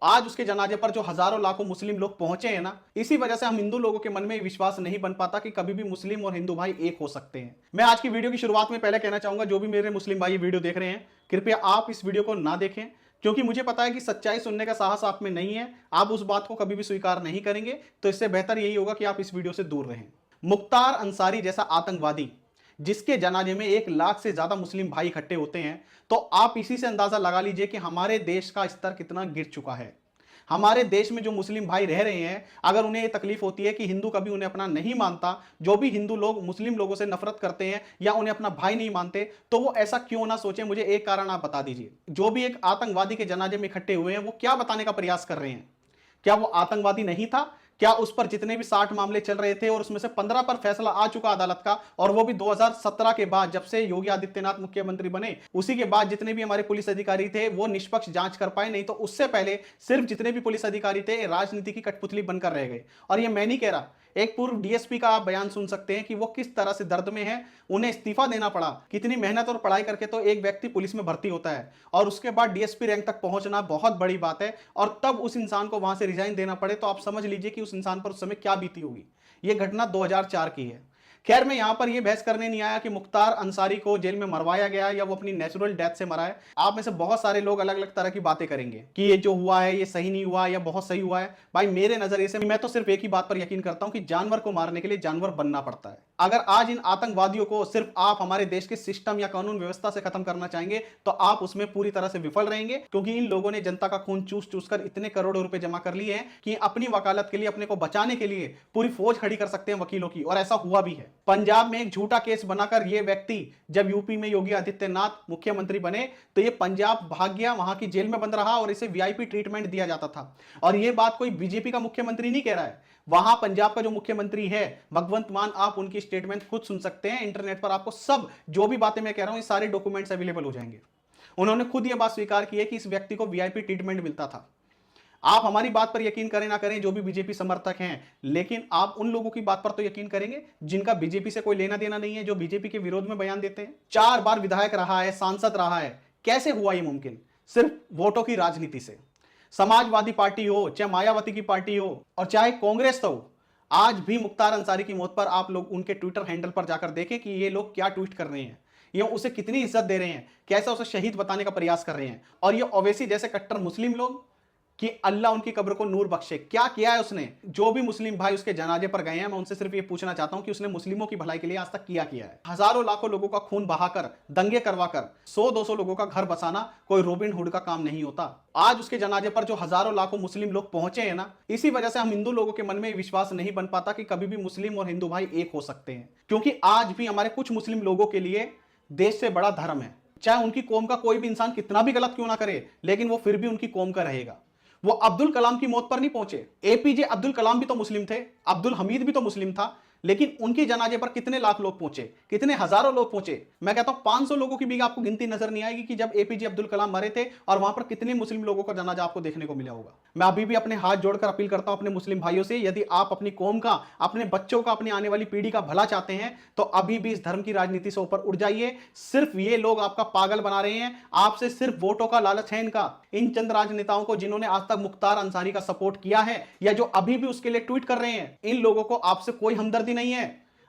आज उसके जनाजे पर जो हजारों लाखों मुस्लिम लोग पहुंचे हैं ना, इसी वजह से हम हिंदू लोगों के मन में विश्वास नहीं बन पाता कि कभी भी मुस्लिम और हिंदू भाई एक हो सकते हैं। मैं आज की वीडियो की शुरुआत में पहले कहना चाहूंगा, जो भी मेरे मुस्लिम भाई वीडियो देख रहे हैं, कृपया आप इस वीडियो को ना देखें, क्योंकि मुझे पता है कि सच्चाई सुनने का साहस आप में नहीं है, आप उस बात को कभी भी स्वीकार नहीं करेंगे। तो इससे बेहतर यही होगा कि आप इस वीडियो से दूर रहें। मुख्तार अंसारी जैसा आतंकवादी, जिसके जनाजे में 1 लाख से ज्यादा मुस्लिम भाई इकट्ठे होते हैं, तो आप इसी से अंदाजा लगा लीजिए कि हमारे देश का स्तर कितना गिर चुका है। हमारे देश में जो मुस्लिम भाई रह रहे हैं, अगर उन्हें यह तकलीफ होती है कि हिंदू कभी उन्हें अपना नहीं मानता, जो भी हिंदू लोग मुस्लिम लोगों से नफरत करते हैं या उन्हें अपना भाई नहीं मानते, तो वो ऐसा क्यों ना सोचे। मुझे एक कारण आप बता दीजिए। जो भी एक आतंकवादी के जनाजे में इकट्ठे हुए हैं, वो क्या बताने का प्रयास कर रहे हैं? क्या वो आतंकवादी नहीं था? क्या उस पर जितने भी 60 मामले चल रहे थे और उसमें से 15 पर फैसला आ चुका अदालत का, और वो भी 2017 के बाद, जब से योगी आदित्यनाथ मुख्यमंत्री बने उसी के बाद जितने भी हमारे पुलिस अधिकारी थे वो निष्पक्ष जांच कर पाए, नहीं तो उससे पहले सिर्फ जितने भी पुलिस अधिकारी थे राजनीति की कठपुतली बनकर रह गए। और ये मैं नहीं कह रहा, एक पूर्व डीएसपी का आप बयान सुन सकते हैं कि वो किस तरह से दर्द में है, उन्हें इस्तीफा देना पड़ा। कितनी मेहनत और पढ़ाई करके तो एक व्यक्ति पुलिस में भर्ती होता है और उसके बाद डीएसपी रैंक तक पहुंचना बहुत बड़ी बात है, और तब उस इंसान को वहां से रिजाइन देना पड़े, तो आप समझ लीजिए कि उस इंसान पर उस समय क्या बीती होगी। यह घटना 2004 की है। खैर, मैं यहां पर यह बहस करने नहीं आया कि मुख्तार अंसारी को जेल में मरवाया गया या वो अपनी नेचुरल डेथ से मरा है। आप में से बहुत सारे लोग अलग अलग तरह की बातें करेंगे कि ये जो हुआ है ये सही नहीं हुआ या बहुत सही हुआ है। भाई, मेरे नजरिए से मैं तो सिर्फ एक ही बात पर यकीन करता हूं कि जानवर को मारने के लिए जानवर बनना पड़ता है। अगर आज इन आतंकवादियों को सिर्फ आप हमारे देश के सिस्टम या कानून व्यवस्था से खत्म करना चाहेंगे, तो आप उसमें पूरी तरह से विफल रहेंगे, क्योंकि इन लोगों ने जनता का खून चूस चूस कर इतने करोड़ों रुपए जमा कर लिए हैं कि अपनी वकालत के लिए, अपने को बचाने के लिए पूरी फौज खड़ी कर सकते हैं वकीलों की, और ऐसा हुआ भी है। पंजाब में एक झूठा केस बनाकर ये व्यक्ति, जब यूपी में योगी आदित्यनाथ मुख्यमंत्री बने, तो ये पंजाब भाग गया, वहां की जेल में बंद रहा और इसे वीआईपी ट्रीटमेंट दिया जाता था। और ये बात कोई बीजेपी का मुख्यमंत्री नहीं कह रहा है, वहां पंजाब का जो मुख्यमंत्री है भगवंत मान, आप उनकी स्टेटमेंट खुद सुन सकते हैं इंटरनेट पर। आपको सब जो भी बातें मैं कह रहा हूं, ये सारे डॉक्यूमेंट्स अवेलेबल हो जाएंगे। उन्होंने खुद ये बात स्वीकार की है कि इस व्यक्ति को वीआईपी ट्रीटमेंट मिलता था। आप हमारी बात पर यकीन करें ना करें, जो भी बीजेपी समर्थक हैं, लेकिन आप उन लोगों की बात पर तो यकीन करेंगे जिनका बीजेपी से कोई लेना देना नहीं है, जो बीजेपी के विरोध में बयान देते हैं। 4 बार विधायक रहा है, सांसद रहा है। कैसे हुआ ये मुमकिन? सिर्फ वोटों की राजनीति से। समाजवादी पार्टी हो, चाहे मायावती की पार्टी हो, और चाहे कांग्रेस हो, आज भी मुख्तार अंसारी की मौत पर आप लोग उनके ट्विटर हैंडल पर जाकर देखें कि ये लोग क्या ट्वीट कर रहे हैं, ये उसे कितनी इज्जत दे रहे हैं, कैसा उसे शहीद बताने का प्रयास कर रहे हैं। और ये ओवैसी जैसे कट्टर मुस्लिम लोग, कि अल्लाह उनकी कब्र को नूर बख्शे, क्या किया है उसने? जो भी मुस्लिम भाई उसके जनाजे पर गए हैं, मैं उनसे सिर्फ ये पूछना चाहता हूं कि उसने मुस्लिमों की भलाई के लिए आज तक किया है? हजारों लाखों लोगों का खून बहाकर, दंगे करवाकर 100-200 लोगों का घर बसाना कोई रॉबिन हुड का काम नहीं होता। आज उसके जनाजे पर जो हजारों लाखों मुस्लिम लोग पहुंचे हैं ना, इसी वजह से हम हिंदू लोगों के मन में विश्वास नहीं बन पाता कि कभी भी मुस्लिम और हिंदू भाई एक हो सकते हैं। क्योंकि आज भी हमारे कुछ मुस्लिम लोगों के लिए देश से बड़ा धर्म है। चाहे उनकी कौम का कोई भी इंसान कितना भी गलत क्यों ना करे, लेकिन वो फिर भी उनकी कौम का रहेगा। वो अब्दुल कलाम की मौत पर नहीं पहुंचे। एपीजे अब्दुल कलाम भी तो मुस्लिम थे, अब्दुल हमीद भी तो मुस्लिम था, लेकिन उनकी जनाजे पर कितने लाख लोग पहुंचे, कितने हजारों लोग पहुंचे। मैं कहता हूं 500 लोगों की भी आपको गिनती नजर नहीं आएगी कि जब एपीजे अब्दुल कलाम मरे थे और वहां पर कितने मुस्लिम लोगों का जनाजा आपको देखने को मिला होगा। मैं अभी भी अपने हाथ जोड़कर अपील करता हूं अपने मुस्लिम भाइयों से, यदि आप अपनी कौम का, अपने बच्चों का, अपनी आने वाली पीढ़ी का भला चाहते हैं, तो अभी भी इस धर्म की राजनीति से ऊपर उठ जाइए। सिर्फ ये लोग आपका पागल बना रहे हैं, आपसे सिर्फ वोटों का लालच है इनका। इन चंद राजनेताओं को जिन्होंने आज तक मुख्तार अंसारी का सपोर्ट किया है या जो अभी भी उसके लिए ट्वीट कर रहे हैं, इन लोगों को आपसे कोई हमदर्दी नहीं है।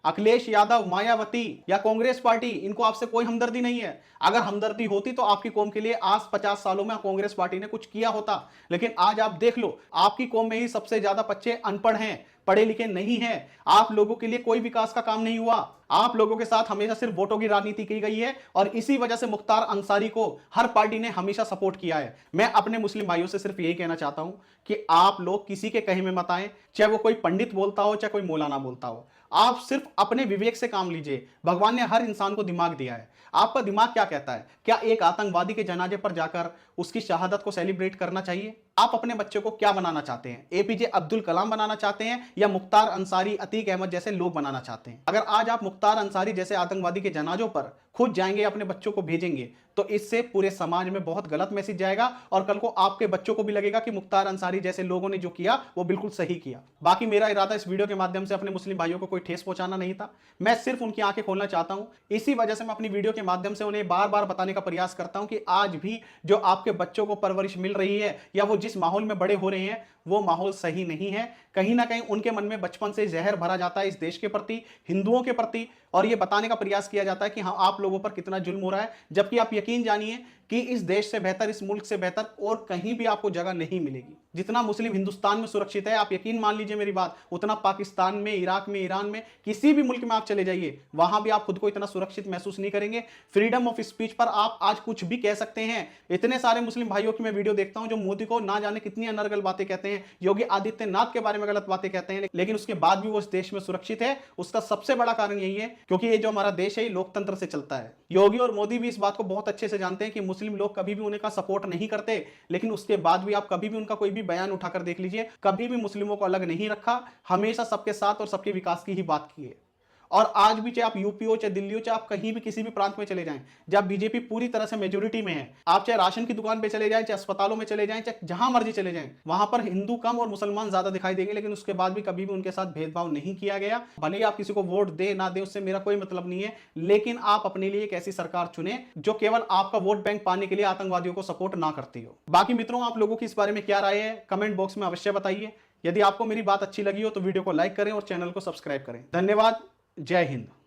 अखिलेश यादव, मायावती या कांग्रेस पार्टी, इनको आपसे कोई हमदर्दी नहीं है। अगर हमदर्दी होती तो आपकी कौम के लिए आज 50 सालों में कांग्रेस पार्टी ने कुछ किया होता। लेकिन आज आप देख लो, आपकी कौम में ही सबसे ज्यादा बच्चे अनपढ़ हैं, पढ़े लिखे नहीं हैं। आप लोगों के लिए कोई विकास का काम नहीं हुआ। आप लोगों के साथ हमेशा सिर्फ वोटों की राजनीति की गई है, और इसी वजह से मुख्तार अंसारी को हर पार्टी ने हमेशा सपोर्ट किया है। मैं अपने मुस्लिम भाइयों से सिर्फ यही कहना चाहता हूं कि आप लोग किसी के कहे में मत आए, चाहे वो कोई पंडित बोलता हो, चाहे कोई मौलाना बोलता हो। आप सिर्फ अपने विवेक से काम लीजिए। भगवान ने हर इंसान को दिमाग दिया है। आपका दिमाग क्या कहता है? क्या एक आतंकवादी के जनाजे पर जाकर उसकी शहादत को सेलिब्रेट करना चाहिए? आप अपने बच्चे को क्या बनाना चाहते हैं? एपीजे अब्दुल कलाम बनाना चाहते हैं या मुख्तार अंसारी, अतीक अहमद जैसे लोग बनाना चाहते हैं? अगर आज आप मुख्तार अंसारी जैसे आतंकवादी के जनाजों पर खुद जाएंगे, अपने बच्चों को भेजेंगे, तो इससे पूरे समाज में बहुत गलत मैसेज जाएगा, और कल को आपके बच्चों को भी लगेगा कि मुख्तार अंसारी जैसे लोगों ने जो किया वो बिल्कुल सही किया। बाकी मेरा इरादा इस वीडियो के माध्यम से अपने मुस्लिम भाइयों को कोई ठेस पहुंचाना नहीं था। मैं सिर्फ उनकी आंखें खोलना चाहता हूं। इसी वजह से मैं अपनी वीडियो के माध्यम से उन्हें बार बार बताने का प्रयास करता हूं कि आज भी जो आपके आपके बच्चों को परवरिश मिल रही है या वो जिस माहौल में बड़े हो रहे हैं वो माहौल सही नहीं है। कहीं ना कहीं उनके मन में बचपन से जहर भरा जाता है इस देश के प्रति, हिंदुओं के प्रति, और ये बताने का प्रयास किया जाता है कि हाँ आप लोगों पर कितना जुल्म हो रहा है, जबकि आप यकीन जानिए कि इस देश से बेहतर, इस मुल्क से बेहतर और कहीं भी आपको जगह नहीं मिलेगी। जितना मुस्लिम हिंदुस्तान में सुरक्षित है, आप यकीन मान लीजिए मेरी बात, उतना पाकिस्तान में, इराक में, ईरान में, किसी भी मुल्क में आप चले जाइए, वहां भी आप खुद को इतना सुरक्षित महसूस नहीं करेंगे। फ्रीडम ऑफ स्पीच पर आप आज कुछ भी कह सकते हैं। इतने सारे मुस्लिम भाइयों की मैं वीडियो देखता हूं जो मोदी को ना जाने कितनी अनर्गल बातें कहते हैं, योगी आदित्यनाथ के बारे में गलत बातें कहते हैं, लेकिन उसके बाद भी वो इस देश में सुरक्षित है। उसका सबसे बड़ा कारण यही है क्योंकि ये जो हमारा देश है ये लोकतंत्र से चलता है। योगी और मोदी भी इस बात को बहुत अच्छे से जानते हैं कि मुस्लिम लोग कभी भी उन्हें का सपोर्ट नहीं करते, लेकिन उसके बाद भी आप कभी भी उनका कोई भी बयान उठाकर देख लीजिए, कभी भी मुस्लिमों को अलग नहीं रखा, हमेशा सबके साथ और सबके विकास की ही बात की है। और आज भी चाहे आप यूपी हो, चाहे दिल्ली हो, चाहे आप कहीं भी किसी भी प्रांत में चले जाएं, जब बीजेपी पूरी तरह से मेजोरिटी में है, आप चाहे राशन की दुकान पे चले जाएं, चाहे अस्पतालों में चले जाएं, चाहे जहां मर्जी चले जाएं, वहां पर हिंदू कम और मुसलमान ज्यादा दिखाई देंगे, लेकिन उसके बाद भी कभी भी उनके साथ भेदभाव नहीं किया गया। भले ही आप किसी को वोट दे ना दे, उससे मेरा कोई मतलब नहीं है, लेकिन आप अपने लिए एक ऐसी सरकार चुने जो केवल आपका वोट बैंक पाने के लिए आतंकवादियों को सपोर्ट ना करती हो। बाकी मित्रों, आप लोगों की इस बारे में क्या राय है कमेंट बॉक्स में अवश्य बताइए। यदि आपको मेरी बात अच्छी लगी हो तो वीडियो को लाइक करें और चैनल को सब्सक्राइब करें। धन्यवाद। जय हिंद।